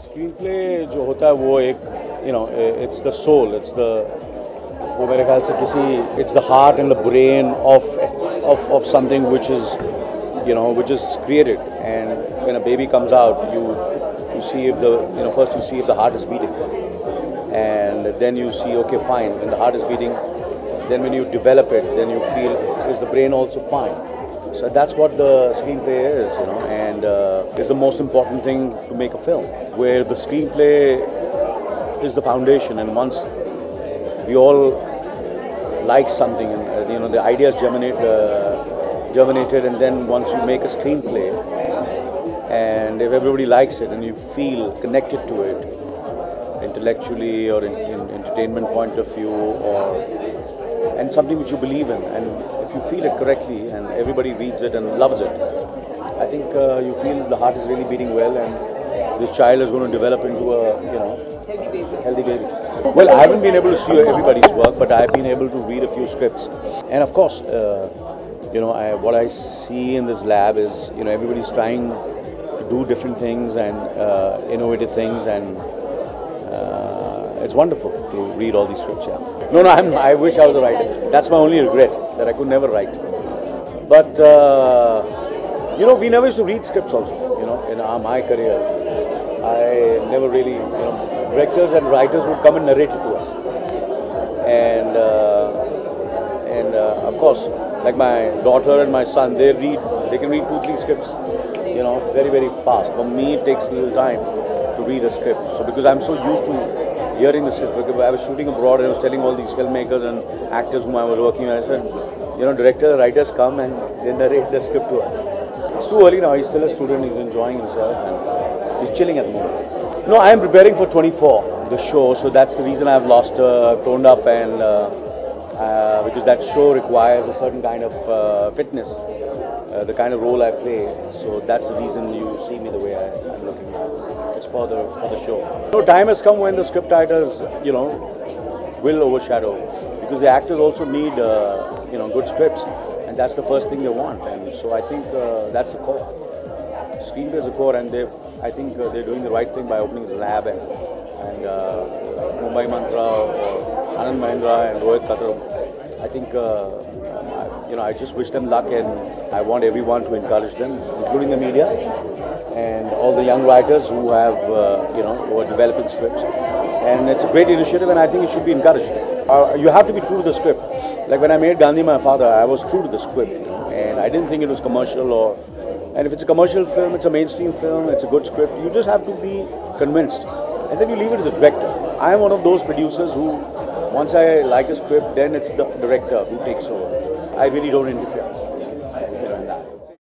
Screen जो होता है वो एक it's the soul, it's the वो मेरे ख्याल से किसी it's the heart and the brain of something which is which is created. And when a baby comes out, you see if the first you see if the heart is beating, and then you see, okay, fine, when the heart is beating, then when you develop it, then you feel, is the brain also fine? So that's what the screenplay is, and it's the most important thing to make a film, where the screenplay is the foundation, and once we all like something, and the ideas germinated, and then once you make a screenplay, and if everybody likes it and you feel connected to it, intellectually or in entertainment point of view, and something which you believe in, and if you feel it correctly and everybody reads it and loves it, I think you feel the heart is really beating well, and this child is going to develop into a healthy baby. Well, I haven't been able to see everybody's work, but I've been able to read a few scripts, and of course, what I see in this lab is everybody's trying to do different things and innovative things, and it's wonderful to read all these scripts. Yeah. No, I wish I was a writer. That's my only regret, that I could never write. But we never used to read scripts also. In my career, I never really, directors and writers would come and narrate it to us. And of course, like my daughter and my son, they can read 2-3 scripts, very, very fast. For me, it takes a little time to read a script. So because I'm so used to hearing the script, because I was shooting abroad and I was telling all these filmmakers and actors whom I was working with, I said, director, writers come and they narrate the script to us. It's too early now. He's still a student. He's enjoying himself and he's chilling at the moment. No, I am preparing for 24, the show. So that's the reason I've toned up, and because that show requires a certain kind of fitness, the kind of role I play. So that's the reason you see me the way I'm looking. It's for the show. No, time has come when the script writers, will overshadow, because the actors also need, good scripts, and that's the first thing they want. And so I think that's the core. Screenplay is the core, and I think they're doing the right thing by opening this lab, and Mumbai Mantra, or Anand Mahindra, and Rohit Khattar. I think I just wish them luck, and I want everyone to encourage them, including the media and all the young writers who have who are developing scripts. And it's a great initiative, and I think it should be encouraged. You have to be true to the script. Like when I made Gandhi My Father, I was true to the script, and I didn't think it was commercial, and if it's a commercial film, it's a mainstream film, it's a good script, you just have to be convinced, and then you leave it to the director. I am one of those producers who, once I like a script, then it's the director who takes over. I really don't interfere.